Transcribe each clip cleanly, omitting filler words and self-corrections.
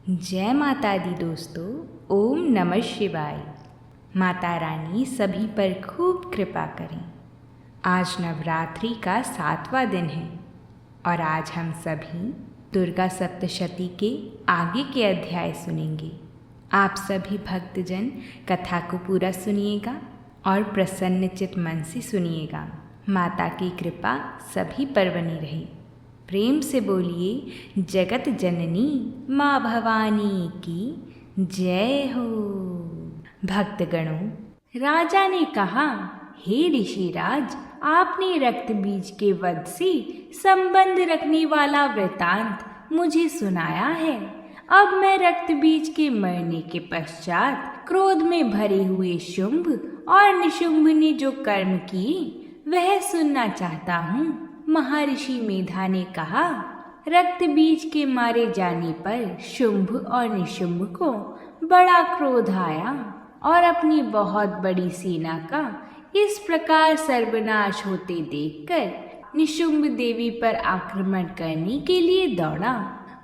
जय माता दी दोस्तों। ओम नमः शिवाय। माता रानी सभी पर खूब कृपा करें। आज नवरात्रि का 7वां दिन है और आज हम सभी दुर्गा सप्तशती के आगे के अध्याय सुनेंगे। आप सभी भक्तजन कथा को पूरा सुनिएगा और प्रसन्नचित मन से सुनिएगा। माता की कृपा सभी पर बनी रहे। प्रेम से बोलिए जगत जननी माँ भवानी की जय हो। भक्तगणों, राजा ने कहा, हे ऋषिराज, आपने रक्त बीज के वध से संबंध रखने वाला वृतांत मुझे सुनाया है। अब मैं रक्त बीज के मरने के पश्चात क्रोध में भरे हुए शुंभ और निशुंभ ने जो कर्म किए वह सुनना चाहता हूँ। महर्षि मेधा ने कहा, रक्त बीज के मारे जाने पर शुंभ और निशुंभ को बड़ा क्रोध आया और अपनी बहुत बड़ी सेना का इस प्रकार सर्वनाश होते देखकर निशुंभ देवी पर आक्रमण करने के लिए दौड़ा।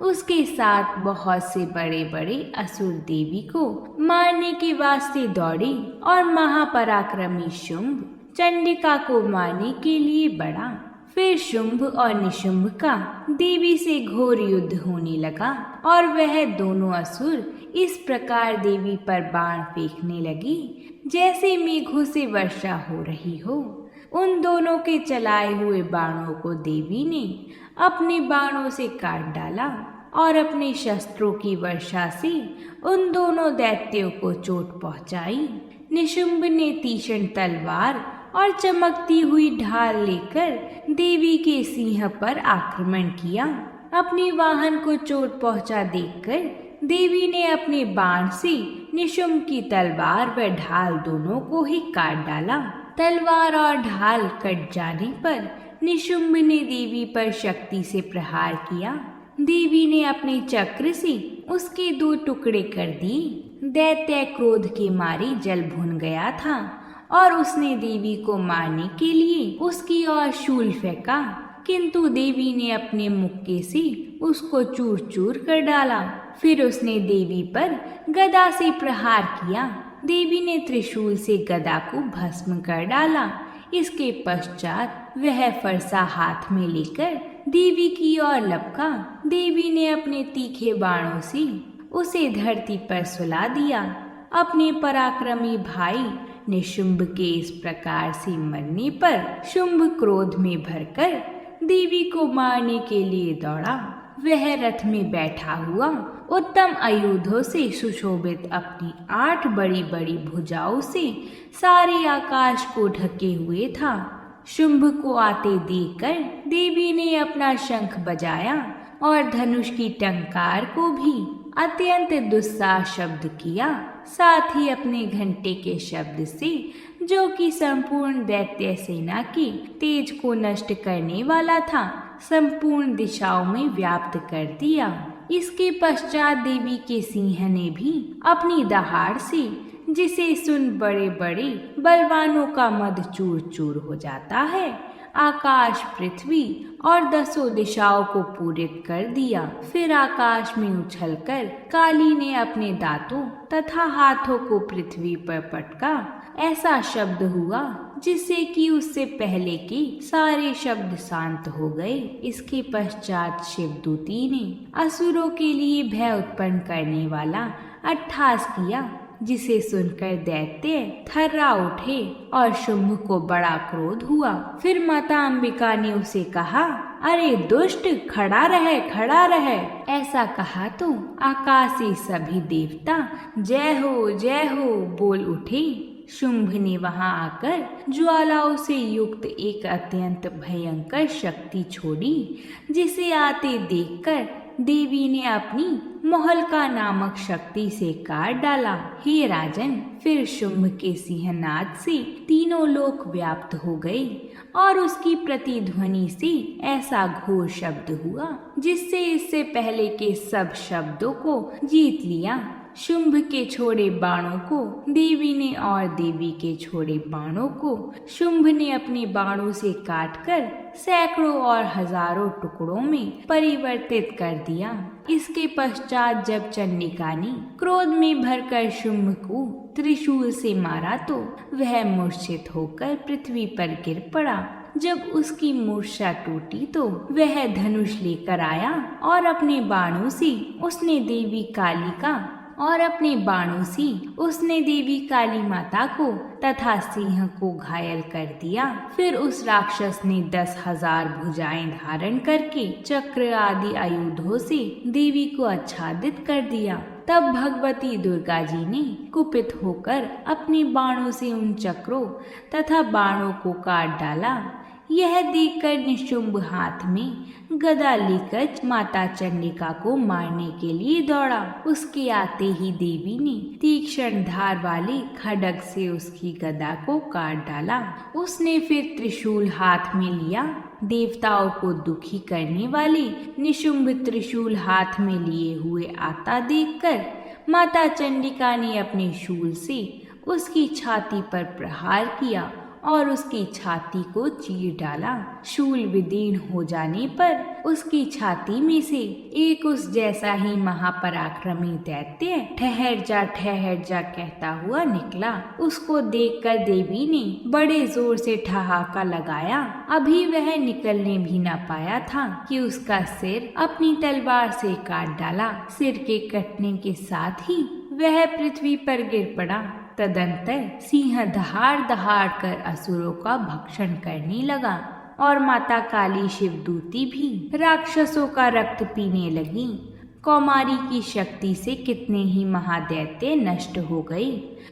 उसके साथ बहुत से बड़े बड़े असुर देवी को मारने के वास्ते दौड़े और महापराक्रमी शुंभ चंडिका को मारने के लिए बढ़ा। फिर शुंभ और निशुंभ का देवी से घोर युद्ध होने लगा और वह दोनों असुर इस प्रकार देवी पर बाण फेंकने लगे जैसे मेघों से वर्षा हो रही हो। उन दोनों के चलाए हुए बाणों को देवी ने अपने बाणों से काट डाला और अपने शस्त्रों की वर्षा से उन दोनों दैत्यों को चोट पहुंचाई। निशुंभ ने तीक्ष्ण तलवार और चमकती हुई ढाल लेकर देवी के सिंह पर आक्रमण किया। अपने वाहन को चोट पहुंचा देखकर देवी ने अपने बाण से निशुंभ की तलवार व ढाल दोनों को ही काट डाला। तलवार और ढाल कट जाने पर निशुंभ ने देवी पर शक्ति से प्रहार किया। देवी ने अपने चक्र से उसके 2 टुकड़े कर दिए। दैत्य क्रोध के मारे जल भुन गया था और उसने देवी को मारने के लिए उसकी ओर शूल फेंका, किंतु देवी ने अपने मुक्के से उसको चूर चूर कर डाला। फिर उसने देवी पर गदा से प्रहार किया। देवी ने त्रिशूल से गदा को भस्म कर डाला। इसके पश्चात वह फरसा हाथ में लेकर देवी की ओर लपका। देवी ने अपने तीखे बाणों से उसे धरती पर सुला दिया। अपने पराक्रमी भाई निशुंभ के इस प्रकार से मरने पर शुंभ क्रोध में भरकर देवी को मारने के लिए दौड़ा। वह रथ में बैठा हुआ उत्तम आयुधों से सुशोभित अपनी 8 बड़ी बड़ी भुजाओं से सारे आकाश को ढके हुए था। शुंभ को आते देखकर देवी ने अपना शंख बजाया और धनुष की टंकार को भी अत्यंत दुस्साह शब्द किया। साथ ही अपने घंटे के शब्द से, जो कि संपूर्ण दैत्य सेना की तेज को नष्ट करने वाला था, संपूर्ण दिशाओं में व्याप्त कर दिया। इसके पश्चात देवी के सिंह ने भी अपनी दहाड़ से, जिसे सुन बड़े बड़े बलवानों का मद चूर चूर हो जाता है, आकाश, पृथ्वी और 10 दिशाओं को पूरित कर दिया। फिर आकाश में उछलकर काली ने अपने दांतों तथा हाथों को पृथ्वी पर पटका। ऐसा शब्द हुआ जिससे कि उससे पहले के सारे शब्द शांत हो गए। इसके पश्चात शिवदूती ने असुरों के लिए भय उत्पन्न करने वाला अट्टहास किया, जिसे सुनकर दैत्य थर्रा उठे और शुंभ को बड़ा क्रोध हुआ। फिर माता अंबिका ने उसे कहा, अरे दुष्ट, खड़ा रहे, खड़ा रहे। ऐसा कहा तो आकाश से सभी देवता जय हो बोल उठे। शुंभ ने वहां आकर ज्वालाओं से युक्त एक अत्यंत भयंकर शक्ति छोड़ी, जिसे आते देखकर देवी ने अपनी मोहल्का नामक शक्ति से काट डाला। हे राजन, फिर शुंभ के सिंहनाद से तीनों लोक व्याप्त हो गए और उसकी प्रतिध्वनि से ऐसा घोर शब्द हुआ जिससे इससे पहले के सब शब्दों को जीत लिया। शुंभ के छोड़े बाणों को देवी ने और देवी के छोड़े बाणों को शुंभ ने अपने बाणों से काटकर सैकड़ों और हजारों टुकड़ों में परिवर्तित कर दिया। इसके पश्चात जब चंडिका ने क्रोध में भरकर शुंभ को त्रिशूल से मारा तो वह मूर्छित होकर पृथ्वी पर गिर पड़ा। जब उसकी मूर्छा टूटी तो वह धनुष लेकर आया और अपने बाणों से उसने देवी काली माता को तथा सिंह को घायल कर दिया। फिर उस राक्षस ने 10,000 भुजाएं धारण करके चक्र आदि आयुधों से देवी को आच्छादित कर दिया। तब भगवती दुर्गा जी ने कुपित होकर अपने बाणों से उन चक्रों तथा बाणों को काट डाला। यह देखकर निशुंभ हाथ में गदा लेकर माता चंडिका को मारने के लिए दौड़ा। उसके आते ही देवी ने तीक्ष्ण धार वाले खड्ग से उसकी गदा को काट डाला। उसने फिर त्रिशूल हाथ में लिया। देवताओं को दुखी करने वाले निशुंभ त्रिशूल हाथ में लिए हुए आता देखकर माता चंडिका ने अपने शूल से उसकी छाती पर प्रहार किया और उसकी छाती को चीर डाला। शूल विदीर्ण हो जाने पर उसकी छाती में से एक उस जैसा ही महापराक्रमी दैत्य ठहर जा कहता हुआ निकला। उसको देखकर देवी ने बड़े जोर से ठहाका लगाया। अभी वह निकलने भी न पाया था कि उसका सिर अपनी तलवार से काट डाला। सिर के कटने के साथ ही वह पृथ्वी पर गिर पड़ा। तदंतर सिंह दहाड़ कर असुरों का भक्षण करने लगा और माता काली शिवदूती भी राक्षसों का रक्त पीने लगी। कौमारी की शक्ति से कितने ही महादैत्य नष्ट हो गए।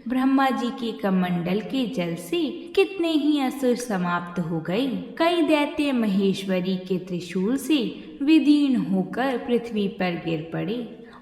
ब्रह्मा जी के कमंडल के जल से कितने ही असुर समाप्त हो गए। कई दैत्य महेश्वरी के त्रिशूल से विदीर्ण होकर पृथ्वी पर गिर पड़े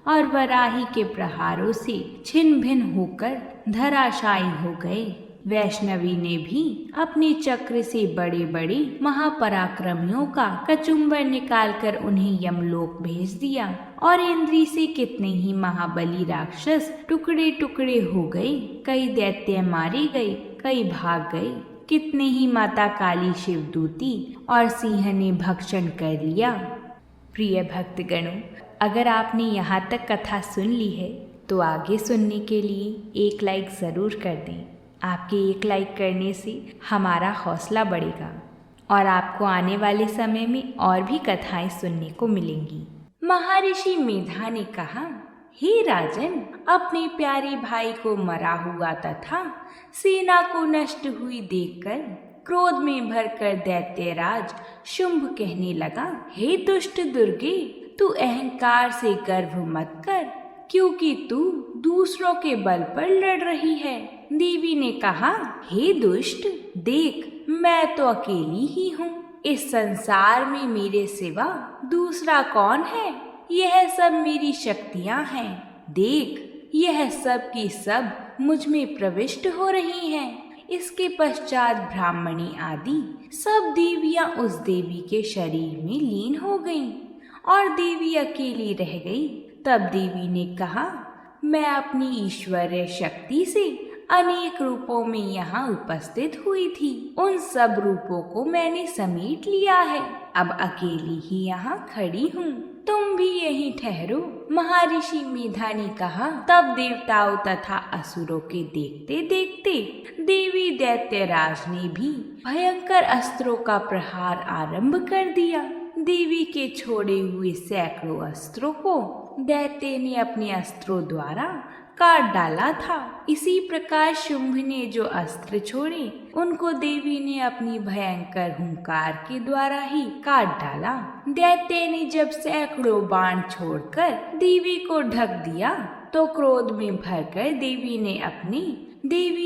और वराही के प्रहारों से छिन्न भिन्न होकर धराशायी हो गए। वैष्णवी ने भी अपने चक्र से बड़े बड़े महापराक्रमियों का कचुम्बर निकालकर उन्हें यमलोक भेज दिया और इंद्री से कितने ही महाबली राक्षस टुकड़े टुकड़े हो गए। कई दैत्य मारे गए, कई भाग गए। कितने ही माता काली शिवदूती और सिंह ने भक्षण कर लिया। प्रिय भक्तगणों, अगर आपने यहाँ तक कथा सुन ली है तो आगे सुनने के लिए एक लाइक ज़रूर कर दें। आपके एक लाइक करने से हमारा हौसला बढ़ेगा और आपको आने वाले समय में और भी कथाएं सुनने को मिलेंगी। महर्षि मेधा ने कहा, हे राजन, अपने प्यारे भाई को मरा हुआ तथा सेना को नष्ट हुई देखकर क्रोध में भरकर दैत्यराज शुंभ कहने लगा, हे दुष्ट दुर्गे, तू अहंकार से गर्व मत कर, क्योंकि तू दूसरों के बल पर लड़ रही है। देवी ने कहा, हे दुष्ट, देख, मैं तो अकेली ही हूँ। इस संसार में मेरे सिवा दूसरा कौन है? यह सब मेरी शक्तियाँ हैं। देख, यह सब की सब मुझ में प्रविष्ट हो रही हैं। इसके पश्चात ब्राह्मणी आदि सब देवियां उस देवी के शरीर में लीन हो गईं और देवी अकेली रह गई। तब देवी ने कहा, मैं अपनी ईश्वरीय शक्ति से अनेक रूपों में यहाँ उपस्थित हुई थी। उन सब रूपों को मैंने समेट लिया है। अब अकेली ही यहाँ खड़ी हूँ। तुम भी यहीं ठहरो। महर्षि मेधा ने कहा। तब देवताओं तथा असुरों के देखते देखते देवी दैत्यराज ने भी भयंकर अस्त्रों का प्रहार आरंभ कर दिया। देवी के छोड़े हुए सैकड़ों अस्त्रों को दैत्य ने अपने अस्त्रों द्वारा काट डाला था। इसी प्रकार शुंभ ने जो अस्त्र छोड़े उनको देवी ने अपनी भयंकर हुंकार के द्वारा ही काट डाला। दैत्य ने जब सैकड़ों बाण छोड़कर देवी को ढक दिया तो क्रोध में भरकर देवी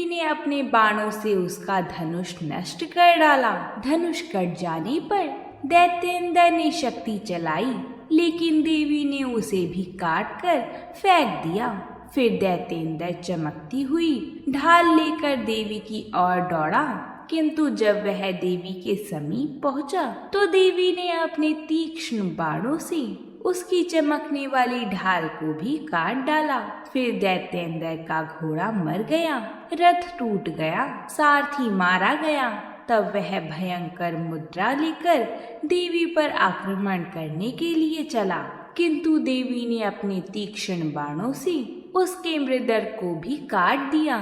ने अपने बाणों से उसका धनुष नष्ट कर डाला। धनुष कट जाने पर दैत्येंद्र ने शक्ति चलाई, लेकिन देवी ने उसे भी काट कर फेंक दिया। फिर दैत्येंद्र चमकती हुई ढाल लेकर देवी की ओर दौड़ा, किंतु जब वह देवी के समीप पहुंचा तो देवी ने अपने तीक्ष्ण बाणों से उसकी चमकने वाली ढाल को भी काट डाला। फिर दैत्येंद्र का घोड़ा मर गया, रथ टूट गया, सारथी मारा गया। तब वह भयंकर मुद्रा लेकर देवी पर आक्रमण करने के लिए चला, किंतु देवी ने अपने तीक्ष्ण बाणों से उसके मृदर को भी काट दिया।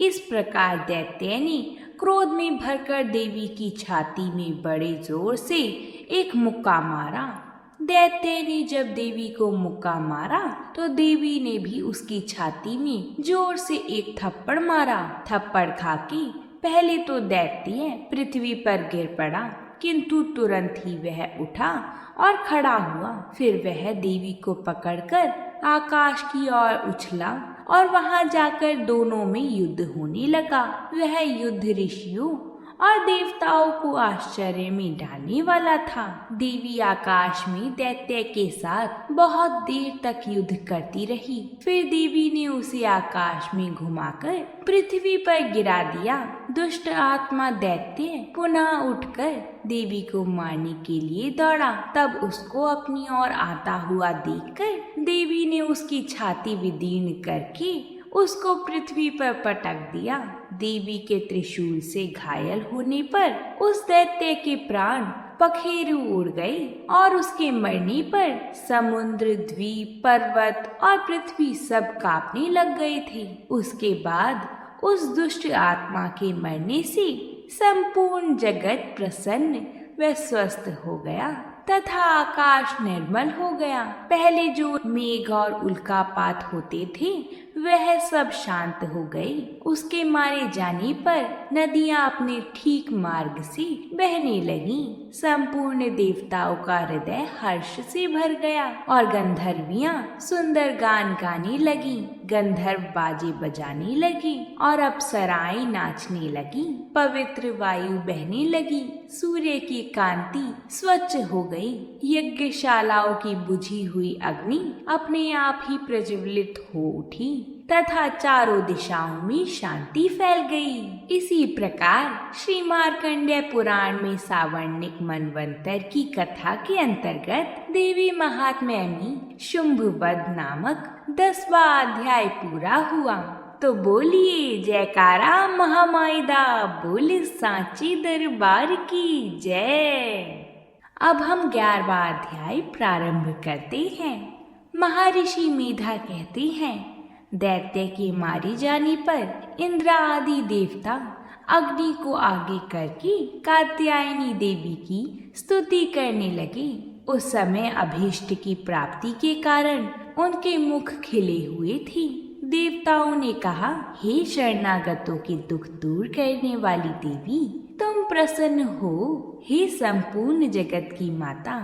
इस प्रकार दैत्य ने क्रोध में भरकर देवी की छाती में बड़े जोर से एक मुक्का मारा। दैत्य ने जब देवी को मुक्का मारा तो देवी ने भी उसकी छाती में जोर से एक थप्पड़ मारा। थप्पड़ खाके पहले तो दैत्य पृथ्वी पर गिर पड़ा, किंतु तुरंत ही वह उठा और खड़ा हुआ। फिर वह देवी को पकड़कर आकाश की ओर उछला और वहां जाकर दोनों में युद्ध होने लगा। वह युद्ध ऋषियों और देवताओं को आश्चर्य में डालने वाला था। देवी आकाश में दैत्य के साथ बहुत देर तक युद्ध करती रही। फिर देवी ने उसे आकाश में घुमाकर पृथ्वी पर गिरा दिया। दुष्ट आत्मा दैत्य पुनः उठकर देवी को मारने के लिए दौड़ा। तब उसको अपनी ओर आता हुआ देखकर देवी ने उसकी छाती विदीर्ण करके उसको पृथ्वी पर पटक दिया। देवी के त्रिशूल से घायल होने पर उस दैत्य के प्राण पखेरु उड़ गए और उसके मरने पर समुद्र, द्वीप, पर्वत और पृथ्वी सब कांपने लग गए थे। उसके बाद उस दुष्ट आत्मा के मरने से संपूर्ण जगत प्रसन्न व स्वस्थ हो गया तथा आकाश निर्मल हो गया। पहले जो मेघ और उल्कापात होते थे वह सब शांत हो गए। उसके मारे जाने पर नदियां अपने ठीक मार्ग से बहने लगीं। संपूर्ण देवताओं का हृदय हर्ष से भर गया और गंधर्वियां सुंदर गान गाने लगी, गंधर्व बाजे बजाने लगे और अप्सराएं नाचने लगी। पवित्र वायु बहने लगी, सूर्य की कांति स्वच्छ हो गई। यज्ञशालाओं की बुझी हुई अग्नि अपने आप ही प्रज्वलित हो उठी तथा चारों दिशाओं में शांति फैल गई। इसी प्रकार श्री मार्कंडेय पुराण में सावर्णिक मनवंतर की कथा के अंतर्गत देवी महात्म्य में शुंभवध नामक 10वां अध्याय पूरा हुआ। तो बोलिए जयकारा महामाईदा, बोले सांची दरबार की जय। अब हम 11वां अध्याय प्रारंभ करते हैं। महर्षि मेधा कहते हैं, दैत्य के मारे जाने पर इंद्र आदि देवता अग्नि को आगे करके कात्यायनी देवी की स्तुति करने लगे। उस समय अभीष्ट की प्राप्ति के कारण उनके मुख खिले हुए थे। देवताओं ने कहा, हे शरणागतों के दुख दूर करने वाली देवी, तुम प्रसन्न हो। हे संपूर्ण जगत की माता,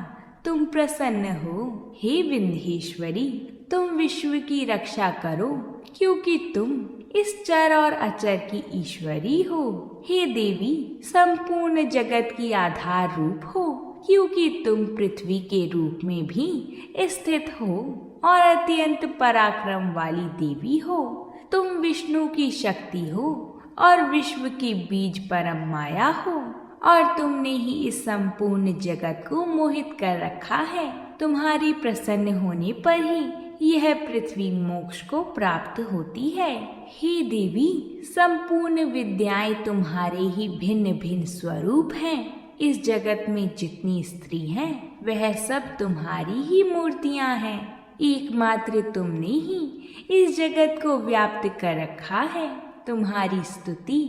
तुम प्रसन्न हो। हे विंध्येश्वरी, तुम विश्व की रक्षा करो, क्योंकि तुम इस चर और अचर की ईश्वरी हो। हे देवी, संपूर्ण जगत की आधार रूप हो, क्योंकि तुम पृथ्वी के रूप में भी स्थित हो और अत्यंत पराक्रम वाली देवी हो। तुम विष्णु की शक्ति हो और विश्व की बीज परम माया हो और तुमने ही इस संपूर्ण जगत को मोहित कर रखा है। तुम्हारी प्रसन्न होने पर ही यह पृथ्वी मोक्ष को प्राप्त होती है। हे देवी, संपूर्ण विद्याएं तुम्हारे ही भिन्न भिन्न स्वरूप हैं। इस जगत में जितनी स्त्री हैं वह सब तुम्हारी ही मूर्तियां हैं। एकमात्र तुमने ही इस जगत को व्याप्त कर रखा है। तुम्हारी स्तुति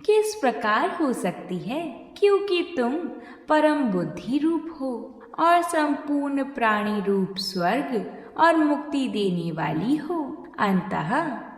किस प्रकार हो सकती है, क्योंकि तुम परम बुद्धि रूप हो और संपूर्ण प्राणी रूप स्वर्ग और मुक्ति देने वाली हो। अंतः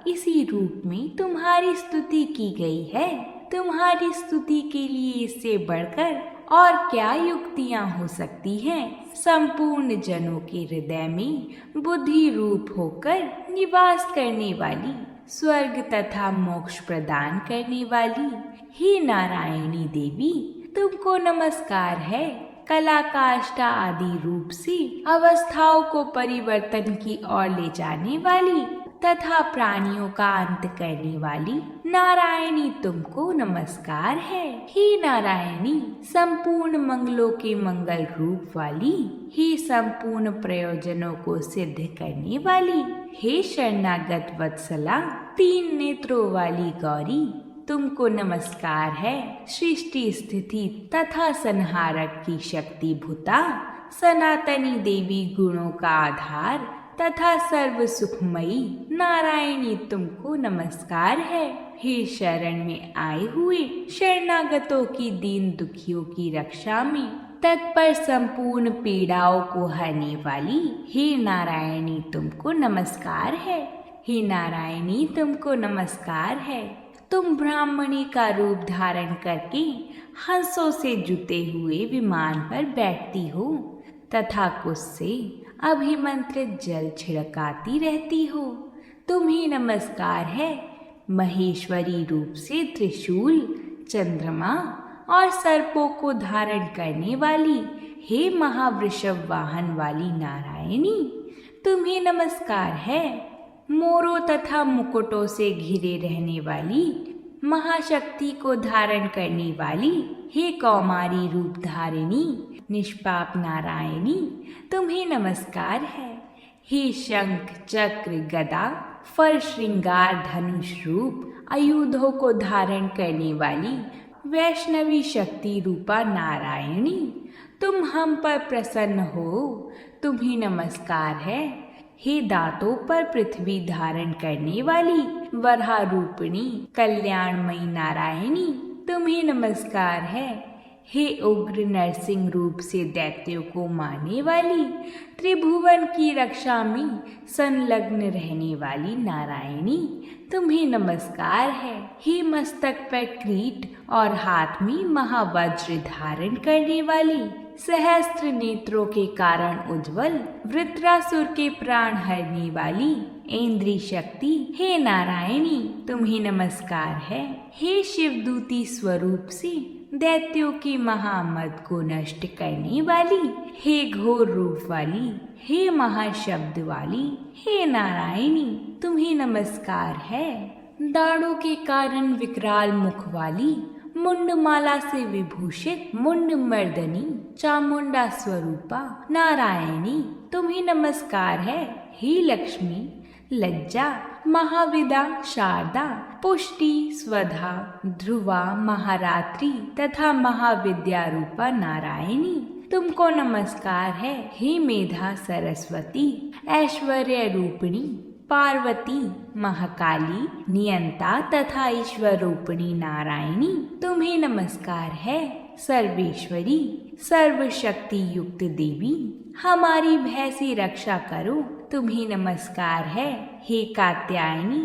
इसी रूप में तुम्हारी स्तुति की गई है। तुम्हारी स्तुति के लिए इससे बढ़कर और क्या युक्तियां हो सकती हैं। संपूर्ण जनों के हृदय में बुद्धि रूप होकर निवास करने वाली, स्वर्ग तथा मोक्ष प्रदान करने वाली, हे नारायणी देवी, तुमको नमस्कार है। कला काष्ठा आदि रूप से अवस्थाओं को परिवर्तन की ओर ले जाने वाली तथा प्राणियों का अंत करने वाली नारायणी, तुमको नमस्कार है। हे नारायणी, संपूर्ण मंगलों के मंगल रूप वाली, ही संपूर्ण प्रयोजनों को सिद्ध करने वाली, हे शरणागत वत्सला, 3 नेत्रों वाली गौरी, तुमको नमस्कार है। सृष्टि स्थिति तथा संहारक की शक्ति भूता, सनातनी देवी गुणों का आधार तथा सर्व सुखमयी नारायणी, तुमको नमस्कार है। हे शरण में आए हुए शरणागतों की, दीन दुखियों की रक्षा में तत्पर, संपूर्ण पीड़ाओं को हरने वाली, हे नारायणी, तुमको नमस्कार है। हे नारायणी, तुमको नमस्कार है। तुम ब्राह्मणी का रूप धारण करके हंसों से जुते हुए विमान पर बैठती हो तथा कुछ से अभिमंत्रित जल छिड़काती रहती हो। तुम्हें नमस्कार है। महेश्वरी रूप से त्रिशूल, चंद्रमा और सर्पों को धारण करने वाली, हे महावृषभ वाहन वाली नारायणी, तुम्हें नमस्कार है। मोरों तथा मुकुटों से घिरे रहने वाली, महाशक्ति को धारण करने वाली, हे कौमारी रूप धारिणी, निष्पाप नारायणी, तुम्हें नमस्कार है। हे शंख चक्र गदा फर श्रृंगार धनुष रूप आयुधों को धारण करने वाली, वैष्णवी शक्ति रूपा नारायणी, तुम हम पर प्रसन्न हो, तुम्हें नमस्कार है। हे दांतों पर पृथ्वी धारण करने वाली, वराह रूपिणी कल्याणमयी नारायणी, तुम्हें नमस्कार है। हे उग्र नरसिंह रूप से दैत्यों को मारने वाली, त्रिभुवन की रक्षा में संलग्न रहने वाली नारायणी, तुम्हें नमस्कार है। हे मस्तक पर किरीट और हाथ में महावज्र धारण करने वाली, सहस्त्र नेत्रों के कारण उज्जवल, वृत्रासुर के प्राण हरने वाली इंद्री शक्ति, हे नारायणी, तुम्हें नमस्कार है। हे शिवदूती स्वरूप से दैत्यों के महामद को नष्ट करने वाली, हे घोर रूप वाली, हे महाशब्द वाली, हे नारायणी, तुम्हें नमस्कार है। दाढ़ों के कारण विकराल मुख वाली, मुंडमाला से विभूषित मुंड मर्दनी चामुंडा स्वरूपा नारायणी, तुम्हें नमस्कार है। हे लक्ष्मी, लज्जा, महाविदा, शारदा, पुष्टि, स्वधा, ध्रुवा, महारात्रि तथा महाविद्या रूपा नारायणी, तुमको नमस्कार है। हे मेधा सरस्वती, ऐश्वर्य रूपिणी पार्वती, महाकाली, नियंता तथा ईश्वर रूपिणी नारायणी, तुम्हें नमस्कार है। सर्वेश्वरी, सर्वशक्ति युक्त देवी, हमारी भय से रक्षा करो, तुम्हें नमस्कार है। हे कात्यायनी,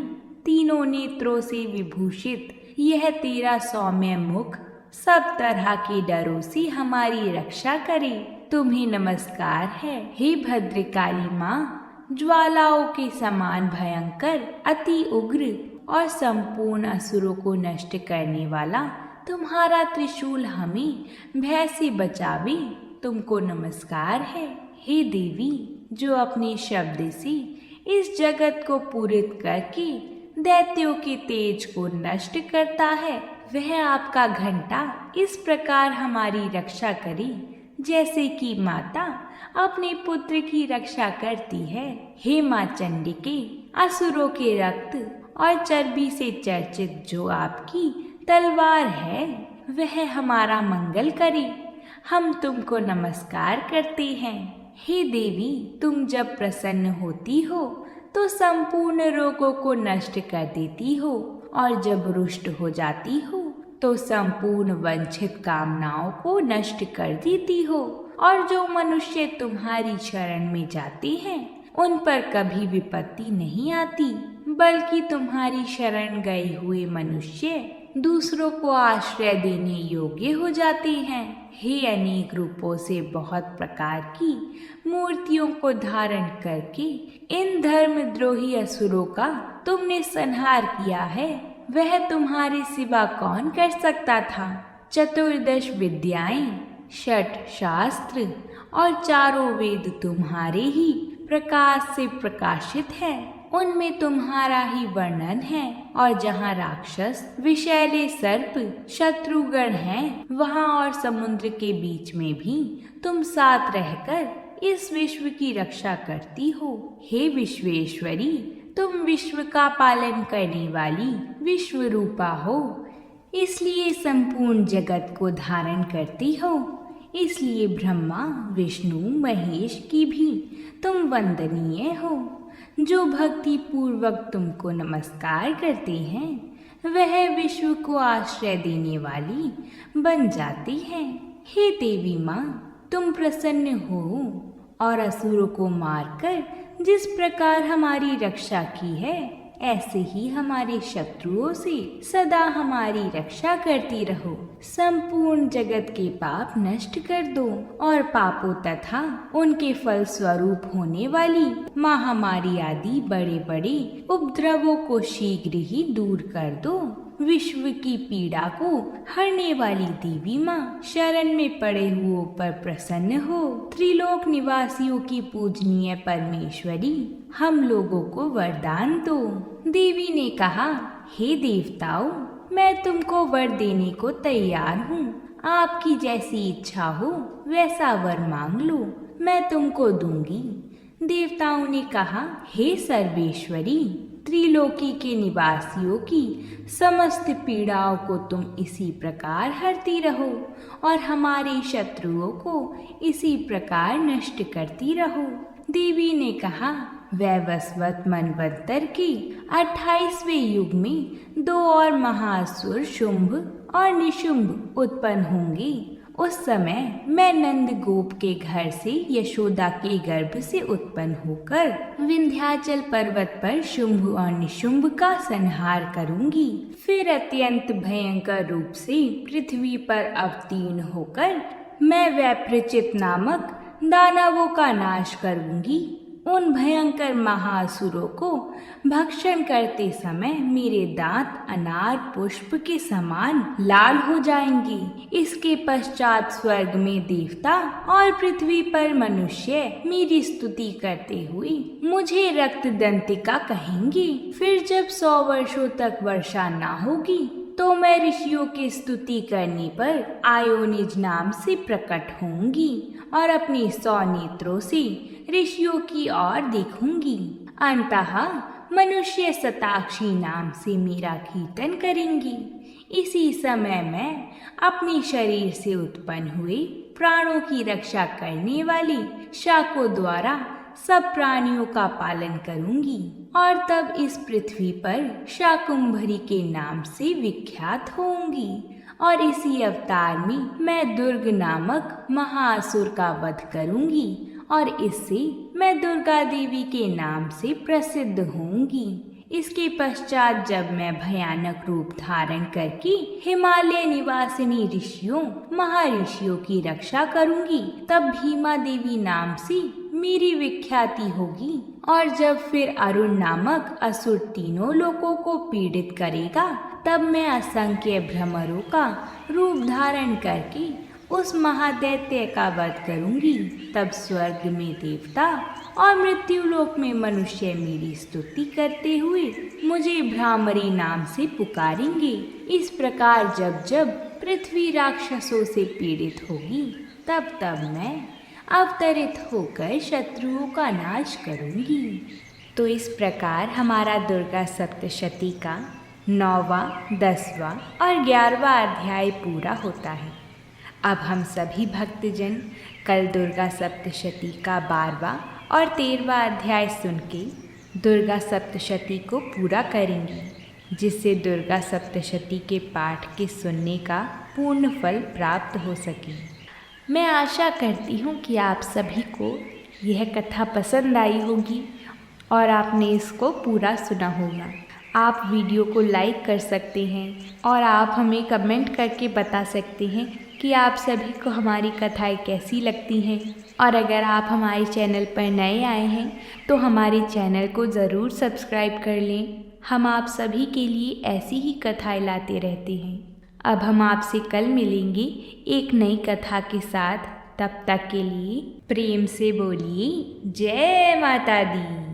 तीनों नेत्रों से विभूषित यह तेरा सौम्य मुख सब तरह के डरों से हमारी रक्षा करे, तुम्हें नमस्कार है। हे भद्रकाली माँ, ज्वालाओं के समान भयंकर, अति उग्र और संपूर्ण असुरों को नष्ट करने वाला तुम्हारा त्रिशूल हमें भय से बचावे, तुमको नमस्कार है। हे देवी, जो अपने शब्द से इस जगत को पूरित करके दैत्यों के तेज को नष्ट करता है, वह आपका घंटा इस प्रकार हमारी रक्षा करे जैसे कि माता अपने पुत्र की रक्षा करती है। हे माँ चंडिके, असुरों के रक्त और चर्बी से चर्चित जो आपकी तलवार है, वह हमारा मंगल करे, हम तुमको नमस्कार करते हैं। हे देवी, तुम जब प्रसन्न होती हो तो संपूर्ण रोगों को नष्ट कर देती हो, और जब रुष्ट हो जाती हो तो संपूर्ण वंचित कामनाओं को नष्ट कर देती हो, और जो मनुष्य तुम्हारी शरण में जाते हैं उन पर कभी विपत्ति नहीं आती, बल्कि तुम्हारी शरण गए हुए मनुष्य दूसरों को आश्रय देने योग्य हो जाते हैं। हे अनेक रूपों से बहुत प्रकार की मूर्तियों को धारण करके इन धर्मद्रोही असुरों का तुमने संहार किया है, वह तुम्हारे सिवा कौन कर सकता था। चतुर्दश विद्याएं, षट शास्त्र और चारों वेद तुम्हारे ही प्रकाश से प्रकाशित है, उनमें तुम्हारा ही वर्णन है। और जहाँ राक्षस, विषैले सर्प, शत्रुगण हैं, वहाँ और समुद्र के बीच में भी तुम साथ रहकर इस विश्व की रक्षा करती हो। हे विश्वेश्वरी, तुम विश्व का पालन करने वाली विश्व रूपा हो, इसलिए संपूर्ण जगत को धारण करती हो। इसलिए ब्रह्मा विष्णु महेश की भी तुम वंदनीय हो। जो भक्ति पूर्वक तुमको नमस्कार करते हैं वह विश्व को आश्रय देने वाली बन जाती है। हे देवी माँ, तुम प्रसन्न हो और असुरों को मारकर जिस प्रकार हमारी रक्षा की है, ऐसे ही हमारे शत्रुओं से सदा हमारी रक्षा करती रहो। संपूर्ण जगत के पाप नष्ट कर दो और पापों तथा उनके फल स्वरूप होने वाली महामारी आदि बड़े बड़े उपद्रवों को शीघ्र ही दूर कर दो। विश्व की पीड़ा को हरने वाली देवी माँ, शरण में पड़े हुओं पर प्रसन्न हो। त्रिलोक निवासियों की पूजनीय परमेश्वरी, हम लोगों को वरदान दो। देवी ने कहा, हे देवताओं, मैं तुमको वर देने को तैयार हूँ। आपकी जैसी इच्छा हो वैसा वर मांग लो, मैं तुमको दूंगी। देवताओं ने कहा, हे सर्वेश्वरी, त्रिलोकी के निवासियों की समस्त पीड़ाओं को तुम इसी प्रकार हरती रहो और हमारे शत्रुओं को इसी प्रकार नष्ट करती रहो। देवी ने कहा, वैवस्वत मनवंतर के 28वें युग में 2 और महासुर शुंभ और निशुंभ उत्पन्न होंगे। उस समय मैं नंद गोप के घर से यशोदा के गर्भ से उत्पन्न होकर विंध्याचल पर्वत पर शुंभ और निशुंभ का संहार करूंगी। फिर अत्यंत भयंकर रूप से पृथ्वी पर अवतीर्ण होकर मैं वैप्रचित नामक दानवों का नाश करूंगी। उन भयंकर महासुरों को भक्षण करते समय मेरे दांत अनार पुष्प के समान लाल हो जाएंगे। इसके पश्चात स्वर्ग में देवता और पृथ्वी पर मनुष्य मेरी स्तुति करते हुए मुझे रक्त दंतिका कहेंगे। फिर जब 100 वर्षों तक वर्षा ना होगी तो मैं ऋषियों की स्तुति करने पर आयोनिज नाम से प्रकट होंगी और अपने 100 नेत्रों से ऋषियों की ओर देखूंगी। अंतः मनुष्य शताक्षी नाम से मेरा कीर्तन करेंगी। इसी समय मैं अपने शरीर से उत्पन्न हुए प्राणों की रक्षा करने वाली शाकों द्वारा सब प्राणियों का पालन करूंगी और तब इस पृथ्वी पर शाकुंभरी के नाम से विख्यात होंगी। और इसी अवतार में मैं दुर्ग नामक महाअसुर का वध करूंगी और इससे मैं दुर्गा देवी के नाम से प्रसिद्ध होंगी। इसके पश्चात जब मैं भयानक रूप धारण करके हिमालय निवासिनी ऋषियों महर्षियों की रक्षा करूंगी, तब भीमा देवी नाम से मेरी विख्याति होगी। और जब फिर अरुण नामक असुर तीनों लोगों को पीड़ित करेगा, तब मैं असंख्य भ्रमरों का रूप धारण करके उस महादैत्य का वध करूंगी। तब स्वर्ग में देवता और मृत्युलोक में मनुष्य मेरी स्तुति करते हुए मुझे भ्रामरी नाम से पुकारेंगे। इस प्रकार जब जब पृथ्वी राक्षसों से पीड़ित होगी, तब तब मैं अवतरित होकर शत्रुओं का नाश करूंगी। तो इस प्रकार हमारा दुर्गा सप्तशती का 9वां, 10वां और 11वां अध्याय पूरा होता है। अब हम सभी भक्तजन कल दुर्गा सप्तशती का 12वां और 13वां अध्याय सुन के दुर्गा सप्तशती को पूरा करेंगे, जिससे दुर्गा सप्तशती के पाठ के सुनने का पूर्ण फल प्राप्त हो सके। मैं आशा करती हूँ कि आप सभी को यह कथा पसंद आई होगी और आपने इसको पूरा सुना होगा। आप वीडियो को लाइक कर सकते हैं और आप हमें कमेंट करके बता सकते हैं कि आप सभी को हमारी कथाएं कैसी लगती हैं। और अगर आप हमारे चैनल पर नए आए हैं तो हमारे चैनल को ज़रूर सब्सक्राइब कर लें। हम आप सभी के लिए ऐसी ही कथाएं लाते रहते हैं। अब हम आपसे कल मिलेंगे एक नई कथा के साथ। तब तक के लिए प्रेम से बोलिए जय माता दी।